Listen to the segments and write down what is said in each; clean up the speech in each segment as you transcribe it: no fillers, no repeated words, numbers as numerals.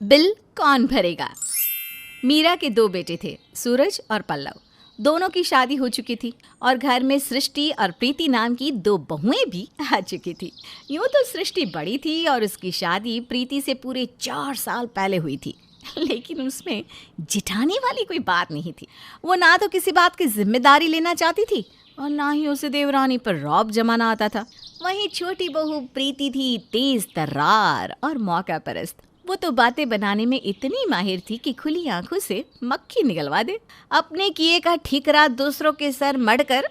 Bill कौन भरेगा। मीरा के दो बेटे थे, सूरज और पल्लव। दोनों की शादी हो चुकी थी और घर में सृष्टि और प्रीति नाम की दो बहुएं भी आ चुकी थी। यूं तो सृष्टि बड़ी थी और उसकी शादी प्रीति से पूरे 4 साल पहले हुई थी, लेकिन उसमें जिठाने वाली कोई बात नहीं थी। वो ना तो किसी बात की जिम्मेदारी लेना चाहती थी और ना ही उसे देवरानी पर रौब जमाना आता था। वहीं छोटी बहू प्रीति थी तेज तर्रार और मौका परस्त। वो तो बातें बनाने में इतनी माहिर थी कि खुली आंखों से मक्खी निकलवा दे। अपने किए का ठिकरा दूसरों के सर मढ़कर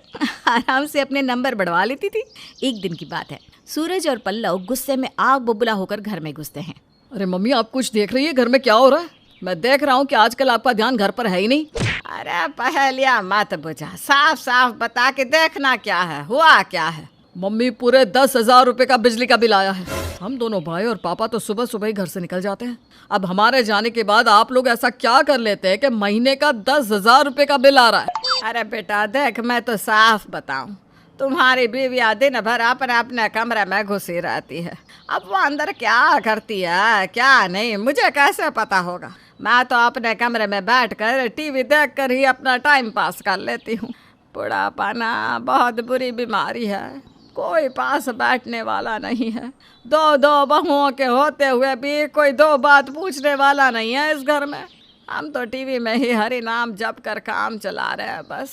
आराम से अपने नंबर बढ़वा लेती थी। एक दिन की बात है, सूरज और पल्लव गुस्से में आग बबूला होकर घर में घुसते हैं। अरे मम्मी, आप कुछ देख रही है? घर में क्या हो रहा है? मैं देख रहा हूँ कि आजकल आपका ध्यान घर पर है ही नहीं। अरे पहेलिया मत बुझा, साफ साफ बता के देखना क्या है, हुआ क्या है। मम्मी, पूरे 10,000 रुपए का बिजली का बिल आया है। हम दोनों भाई और पापा तो सुबह सुबह ही घर से निकल जाते हैं। अब हमारे जाने के बाद आप लोग ऐसा क्या कर लेते हैं कि महीने का 10,000 रुपए का बिल आ रहा है? अरे बेटा देख, मैं तो साफ बताऊं, तुम्हारी बीवियां दिन भर अपने अपने कमरे में घुसी रहती है। अब वो अंदर क्या करती है क्या नहीं मुझे कैसे पता होगा। मैं तो अपने कमरे में बैठकर टीवी देखकर ही अपना टाइम पास कर लेती हूँ। बुढ़ापा ना बहुत बुरी बीमारी है, कोई पास बैठने वाला नहीं है। दो बहुओं के होते हुए भी कोई दो बात पूछने वाला नहीं है इस घर में। हम तो टीवी में ही हरि नाम जप कर काम चला रहे हैं बस।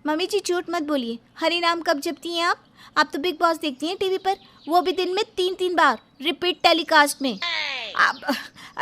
मम्मी जी झूठ मत बोलिए, हरी नाम कब जपती हैं आप? आप तो बिग बॉस देखती हैं टीवी पर, वो भी दिन में 3-3 बार रिपीट टेलीकास्ट में। अब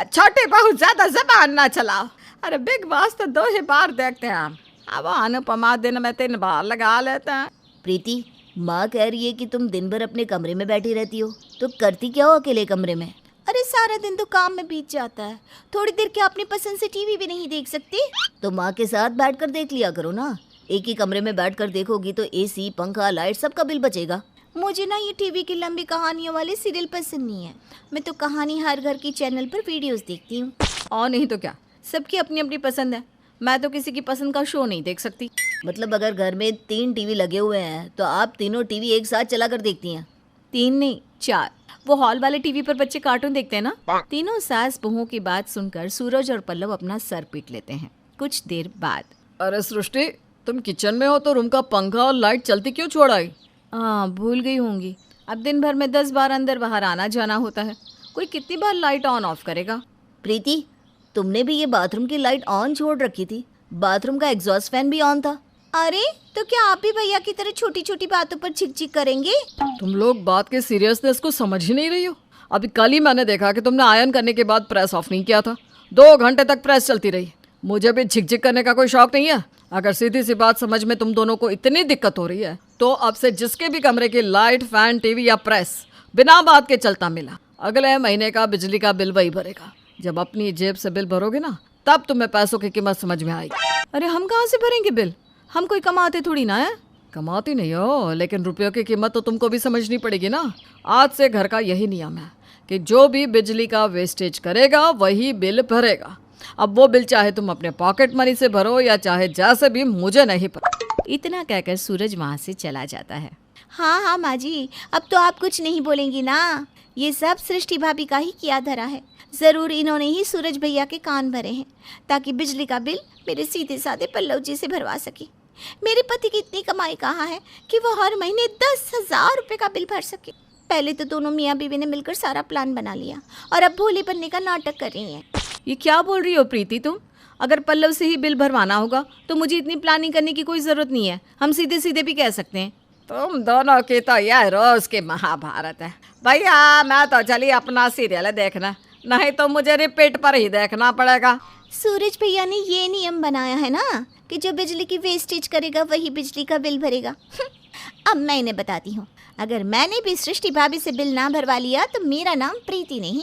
छोटी बहुत ज्यादा जबान ना चलाओ। अरे बिग बॉस तो 2 ही बार देखते हैं हम। अब अनुपमा दिन में 3 बार लगा लेते हैं। प्रीति, माँ कह रही है कि तुम दिन भर अपने कमरे में बैठी रहती हो, तो करती क्या हो अकेले कमरे में? अरे सारा दिन तो काम में बीत जाता है, थोड़ी देर क्या अपनी पसंद से टीवी भी नहीं देख सकती? तो माँ के साथ बैठकर देख लिया करो ना। एक ही कमरे में बैठकर देखोगी तो एसी, पंखा, लाइट सबका बिल बचेगा। मुझे ना ये टीवी की लंबी कहानियों वाले सीरियल पसंद नहीं है। मैं तो कहानी हर घर की चैनल पर वीडियोस देखती हूँ। और नहीं तो क्या, सबकी अपनी अपनी पसंद है। मैं तो किसी की पसंद का शो नहीं देख सकती। मतलब अगर घर में 3 टीवी लगे हुए हैं तो आप तीनों टीवी एक साथ चलाकर देखती हैं? 3 नहीं 4। वो हॉल वाले टीवी पर बच्चे कार्टून देखते हैं ना। तीनों सास बहुओं की बात सुनकर सूरज और पल्लव अपना सर पीट लेते हैं। कुछ देर बाद, अरे सृष्टि, तुम किचन में हो तो रूम का पंखा और लाइट चलती क्यों छोड़ आई? हाँ भूल गई होंगी। अब दिन भर में 10 बार अंदर बाहर आना जाना होता है, कोई कितनी बार लाइट ऑन ऑफ करेगा। प्रीति, तुमने भी ये बाथरूम की लाइट ऑन छोड़ रखी थी। बाथरूम का एग्जॉस्ट फैन भी ऑन था। अरे तो क्या आप भी भैया की तरह छोटी छोटी बातों पर झिक करेंगे? तुम लोग बात के सीरियसनेस को समझ ही नहीं रही हो। अभी कल ही मैंने देखा कि तुमने आयरन करने के बाद प्रेस ऑफ नहीं किया था। 2 घंटे तक प्रेस चलती रही। मुझे भी झिक करने का कोई शौक नहीं है। अगर सीधी सी बात समझ में तुम दोनों को इतनी दिक्कत हो रही है तो अब से जिसके भी कमरे की लाइट, फैन, टीवी या प्रेस बिना बात के चलता मिला, अगले महीने का बिजली का बिल वही भरेगा। जब अपनी जेब से बिल भरोगे ना, तब तुम्हें पैसों की कीमत समझ में आएगी। अरे हम कहाँ से भरेंगे बिल? हम कोई कमाते थोड़ी ना है। कमाती नहीं हो, लेकिन रुपयों की कीमत तो तुमको भी समझनी पड़ेगी ना। आज से घर का यही नियम है कि जो भी बिजली का वेस्टेज करेगा वही बिल भरेगा। अब वो बिल चाहे तुम अपने पॉकेट मनी से भरो या चाहे जैसे भी, मुझे नहीं पता। इतना कहकर सूरज वहाँ से चला जाता है। हाँ माँ जी, अब तो आप कुछ नहीं बोलेंगी ना। ये सब सृष्टि भाभी का ही किया धरा है। ज़रूर इन्होंने ही सूरज भैया के कान भरे हैं ताकि बिजली का बिल मेरे सीधे साधे पल्लव जी से भरवा सके। मेरे पति की इतनी कमाई कहाँ है कि वो हर महीने 10,000 रुपये का बिल भर सके। पहले तो दोनों मियाँ बीवी ने मिलकर सारा प्लान बना लिया और अब भोले बनने का नाटक कर रही हैं। ये क्या बोल रही हो प्रीति तुम? अगर पल्लव से ही बिल भरवाना होगा तो मुझे इतनी प्लानिंग करने की कोई ज़रूरत नहीं है। हम सीधे सीधे भी कह सकते हैं। तुम दोनों की तो यह रोज की महाभारत है। भैया मैं तो चली अपना सीरियल देखना, नहीं तो मुझे रिपीट पर ही देखना पड़ेगा। सूरज भैया ने ये नियम बनाया है ना कि जो बिजली की वेस्टेज करेगा वही बिजली का बिल भरेगा। अब मैं इन्हें बताती हूँ, अगर मैंने भी सृष्टि भाभी से बिल ना भरवा लिया तो मेरा नाम प्रीति नहीं।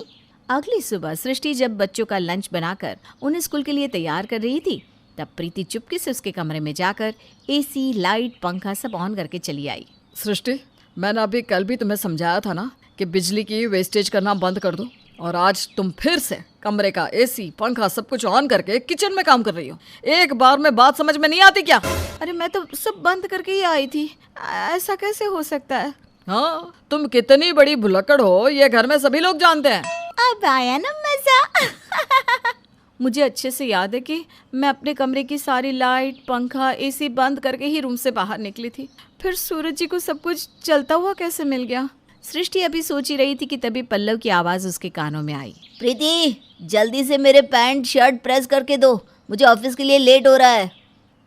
अगली सुबह सृष्टि जब बच्चों का लंच बनाकर उन्हें स्कूल के लिए तैयार कर रही थी, तब प्रीति चुपके से उसके कमरे में जाकर एसी, लाइट, पंखा सब ऑन करके चली आई। सृष्टि, मैंने अभी कल भी तुम्हें समझाया था ना कि बिजली की वेस्टेज करना बंद कर दो, और आज तुम फिर से कमरे का एसी, पंखा सब कुछ ऑन करके किचन में काम कर रही हो। एक बार में बात समझ में नहीं आती क्या? अरे मैं तो सब बंद करके ही आई थी, ऐसा कैसे हो सकता है? हाँ, तुम कितनी बड़ी भुलक्कड़ हो ये घर में सभी लोग जानते हैं। अब आया ना मजा। मुझे अच्छे से याद है कि मैं अपने कमरे की सारी लाइट, पंखा, एसी बंद करके ही रूम से बाहर निकली थी। फिर सूरज जी को सब कुछ चलता हुआ कैसे मिल गया? सृष्टि अभी सोच ही रही थी कि तभी पल्लव की आवाज़ उसके कानों में आई। प्रीति, जल्दी से मेरे पैंट शर्ट प्रेस करके दो, मुझे ऑफिस के लिए लेट हो रहा है।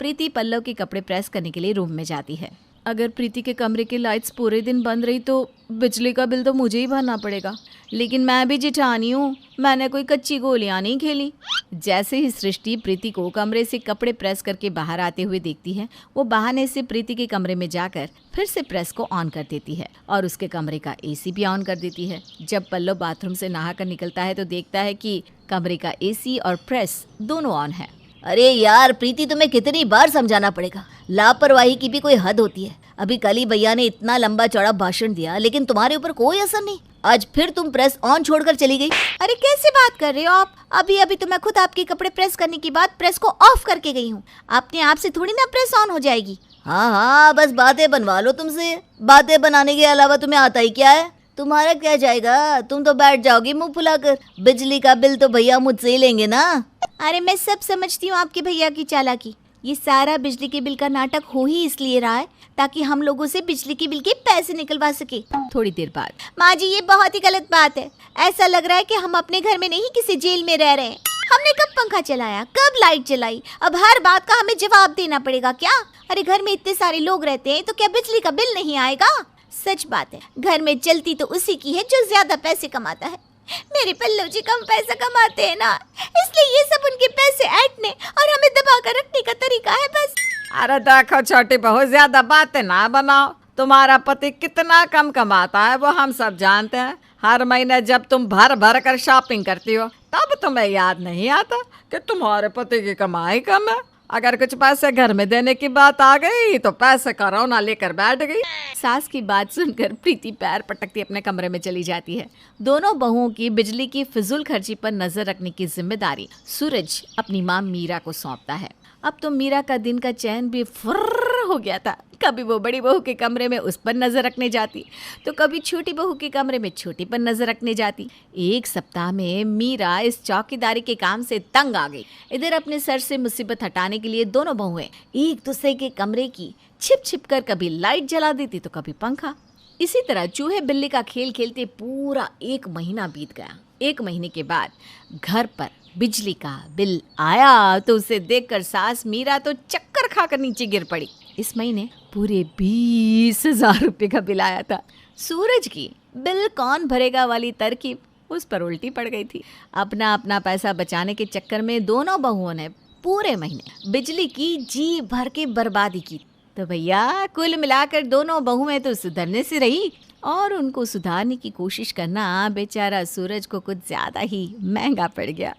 प्रीति पल्लव के कपड़े प्रेस करने के लिए रूम में जाती है। अगर प्रीति के कमरे की लाइट्स पूरे दिन बंद रही तो बिजली का बिल तो मुझे ही भरना पड़ेगा। लेकिन मैं भी जिठानी हूँ, मैंने कोई कच्ची गोलियाँ नहीं खेली। जैसे ही सृष्टि प्रीति को कमरे से कपड़े प्रेस करके बाहर आते हुए देखती है, वो बहाने से प्रीति के कमरे में जाकर फिर से प्रेस को ऑन कर देती है और उसके कमरे का एसी भी ऑन कर देती है। जब पल्लव बाथरूम से नहाकर निकलता है तो देखता है कि कमरे का एसी और प्रेस दोनों ऑन है। अरे यार प्रीति, तुम्हें कितनी बार समझाना पड़ेगा, लापरवाही की भी कोई हद होती है। अभी कल ही भैया ने इतना लंबा चौड़ा भाषण दिया लेकिन तुम्हारे ऊपर कोई असर नहीं। आज फिर तुम प्रेस ऑन छोड़कर चली गई। अरे कैसे बात कर रहे हो आप? अभी तो मैं खुद आपके कपड़े प्रेस करने के बाद प्रेस को ऑफ करके गई हूँ। अपने आप से थोड़ी ना प्रेस ऑन हो जाएगी। हाँ, बस बातें बनवा लो तुमसे। बातें बनाने के अलावा तुम्हें आता ही क्या है? तुम्हारा क्या जाएगा, तुम तो बैठ जाओगी मुंह फुलाकर। बिजली का बिल तो भैया मुझसे ही लेंगे ना। अरे मैं सब समझती हूँ आपके भैया की चालाकी। ये सारा बिजली के बिल का नाटक हो ही इसलिए रहा है ताकि हम लोगों से बिजली के बिल के पैसे निकलवा सके। थोड़ी देर बाद, माँ जी ये बहुत ही गलत बात है। ऐसा लग रहा है कि हम अपने घर में नहीं किसी जेल में रह रहे हैं। हमने कब पंखा चलाया, कब लाइट जलाई, अब हर बात का हमें जवाब देना पड़ेगा क्या? अरे घर में इतने सारे लोग रहते हैं तो क्या बिजली का बिल नहीं आएगा? सच बात है, घर में चलती तो उसी की है जो ज्यादा पैसे कमाता है। मेरे पल्लव जी कम पैसा कमाते हैं ना, इसलिए ये सब उनके पैसे ऐंठने और हमें दबा कर रखने का तरीका है बस। अरे देखो छोटी बहू, ज्यादा बातें ना बनाओ। तुम्हारा पति कितना कम कमाता है वो हम सब जानते हैं। हर महीने जब तुम भर भर कर शॉपिंग करती हो तब तुम्हें याद नहीं आता कि तुम्हारे पति की कमाई कम है। अगर कुछ पैसे घर में देने की बात आ गई तो पैसे का रौना लेकर बैठ गई। सास की बात सुनकर प्रीति पैर पटकती अपने कमरे में चली जाती है। दोनों बहुओं की बिजली की फिजूल खर्ची पर नजर रखने की जिम्मेदारी सूरज अपनी माँ मीरा को सौंपता है। अब तो मीरा का दिन का चैन भी फुर्र हो गया था। कभी वो बड़ी बहू के कमरे में उस पर नजर रखने जाती तो कभी छोटी बहू के कमरे में छोटी पर नजर रखने जाती। एक सप्ताह में मीरा इस चौकीदारी के काम से तंग आ गई। इधर अपने सर से मुसीबत हटाने के लिए दोनों बहुएं एक दूसरे के कमरे की छिप छिप कर कभी लाइट जला देती तो कभी पंखा। इसी तरह चूहे बिल्ली का खेल खेलते पूरा 1 महीना बीत गया। 1 महीने के बाद घर पर बिजली का बिल आया तो उसे देखकर सास मीरा तो चक्कर खाकर नीचे गिर पड़ी। इस महीने पूरे 20,000 रुपये का बिल आया था। सूरज की बिल कौन भरेगा वाली तरकीब उस पर उल्टी पड़ गई थी। अपना अपना पैसा बचाने के चक्कर में दोनों बहुओं ने पूरे महीने बिजली की जी भर के बर्बादी की। तो भैया कुल मिलाकर दोनों बहुएं तो सुधरने से रही और उनको सुधारने की कोशिश करना बेचारा सूरज को कुछ ज्यादा ही महंगा पड़ गया।